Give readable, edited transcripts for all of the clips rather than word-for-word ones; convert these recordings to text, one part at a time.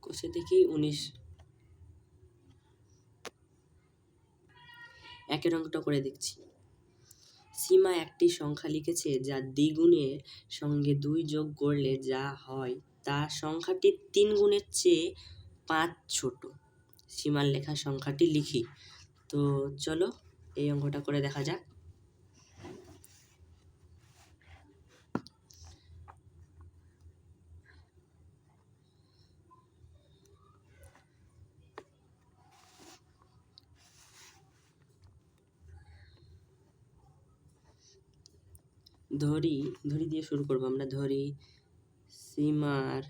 কষে দেখি 19। একের অঙ্কটা করে দেখছি। সীমা একটি সংখ্যা লিখেছে যা দ্বিগুণের সঙ্গে 2 যোগ করলে যা হয় তা সংখ্যাটি 3 গুণের চেয়ে 5 ছোট। সীমার লেখা সংখ্যাটি লিখি। তো চলো এই অঙ্কটা করে দেখা যাক। ধরি দিয়ে শুরু করবো আমরা। ধরি সীমার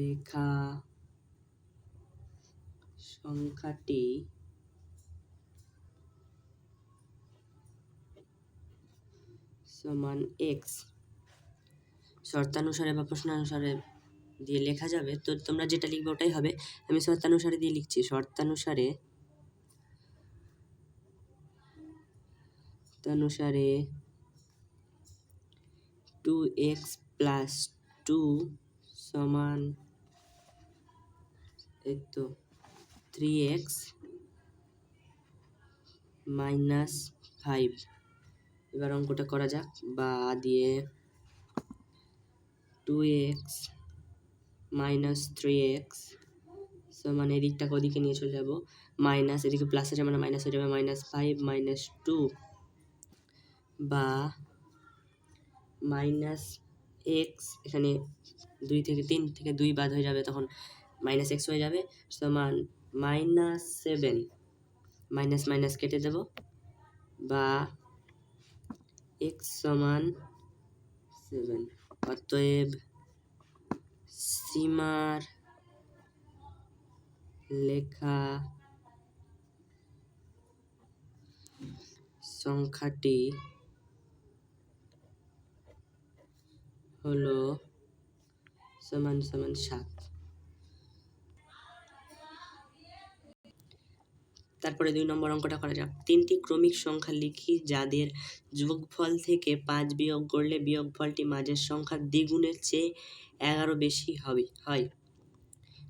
লেখা সংখ্যাটি সমান x। শর্তানুসারে বা প্রশ্নানুসারে দিয়ে লেখা যাবে, তো তোমরা যেটা লিখবে ওটাই হবে। আমি শর্তানুসারে দিয়ে লিখছি। শর্তানুসারে 2x প্লাস 2 সমান 3x মাইনাস 5। এবার অঙ্কটা করা যাক। বা দিয়ে 2x মাইনাস 3x সমান এদিকটাকে ওদিকে নিয়ে চলে যাবো, মাইনাস এদিকে প্লাস আছে মানে মাইনাস হয়ে যাবে, মাইনাস 5 মাইনাস 2 বা মাইনাস এক্স, এখানে 2 থেকে 3 থেকে 2 বাদ হয়ে যাবে, তখন মাইনাস এক্স হয়ে যাবে, সমান মাইনাস 7। মাইনাস মাইনাস কেটে দেব, বা এক্স সমান 7। অতএব সীমার লেখা সংখ্যাটি হলো সমান 7। তারপরে 2 নম্বর অঙ্কটা করা যাক। 3টি ক্রমিক সংখ্যা লিখি যাদের যোগফল থেকে 5 বিয়োগ করলে বিয়োগফলটি মাঝের সংখ্যার দ্বিগুণের চেয়ে 11 বেশি হয়।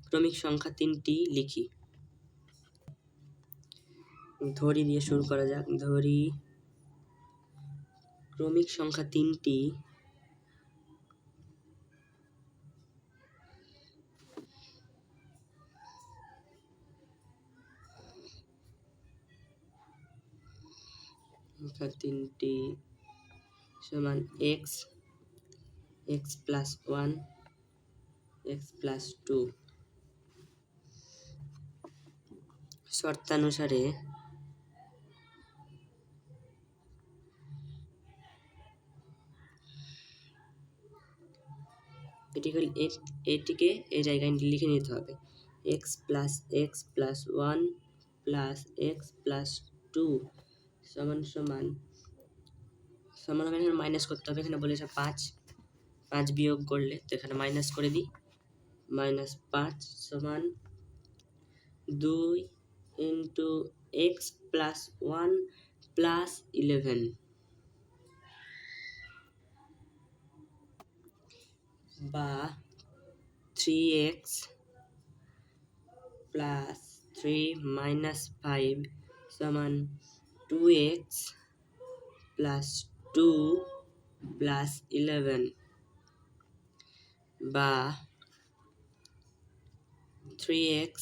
ক্রমিক সংখ্যা 3টি লিখি। ধরি দিয়ে শুরু করা যাক। ধরি ক্রমিক সংখ্যা 3টি সমান x প্লাস 1 x প্লাস 2। শর্তানুসারে এটিকে এই জায়গায় লিখে নিতে হবে। x plus 1 plus x plus 2 সমান এখানে মাইনাস করতে হবে। এখানে বলেছে 5 বিয়োগ করলে, তো এখানে মাইনাস করে দিই। মাইনাস 5 সমান 2 ইন্টু এক্স প্লাস 1 প্লাস 11 বা 3x প্লাস 3 মাইনাস 5 সমান 2x প্লাস 2 প্লাস 11 বা 3x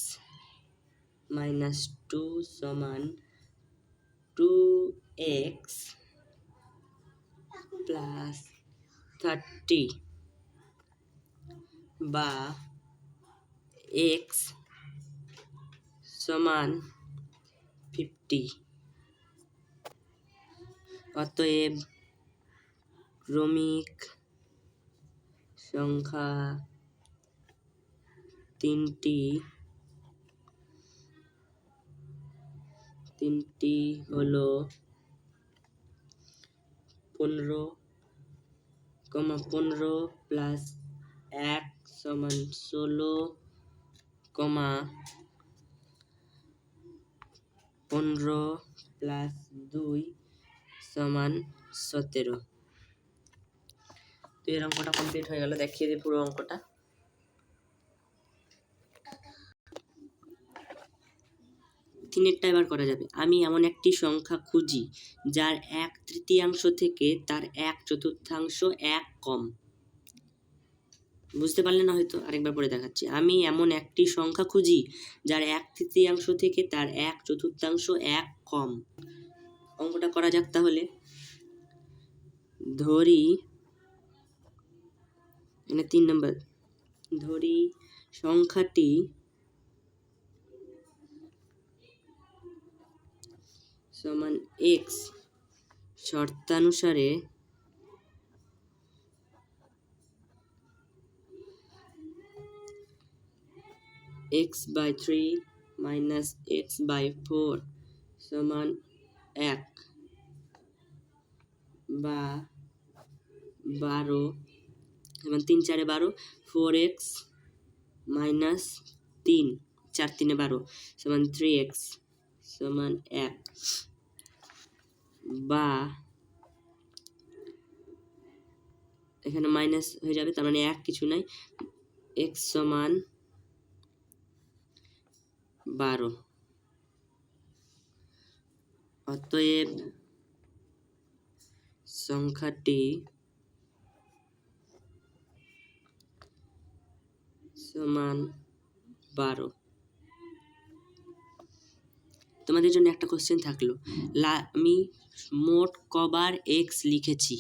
মাইনাস 2 সমান 2x প্লাস 30 বা x সমান 50। অতএব ক্রমিক সংখ্যা 3টি হলো 15 প্লাস 1 সমান 16, 15 প্লাস 2 সমান 17। তো এর অঙ্কটা কমপ্লিট হয়ে গেল। দেখিয়ে দিই পুরো অঙ্কটা। 3-এরটা এবার করা যাবে। আমি এমন একটি সংখ্যা খুঁজি যার 1/3 থেকে তার 1/4 এক কম। বুঝতে পারলে না হয়তো, আরেকবার পড়ে দেখাচ্ছি। আমি এমন একটি সংখ্যা খুঁজি যার 1/3 থেকে তার 1/4 এক কম। অঙ্কটা করা যাক তাহলে। ধরি, এখানে 3 নম্বর, ধরি সংখ্যাটি সমান x শর্তানুসারে x/3 - x/4 সমান 1 বা 12, যেমন 3 4 12, 4x - 3, 4 3 12 সমান 3x সমান 1, বা এখানে মাইনাস হয়ে যাবে, তার মানে 1 কিছু নাই, x সমান 12। অতএব সংখ্যাটি সমান 12। তোমাদের জন্য একটা কোশ্চেন থাকলো, আমি মোট কবার x লিখেছি?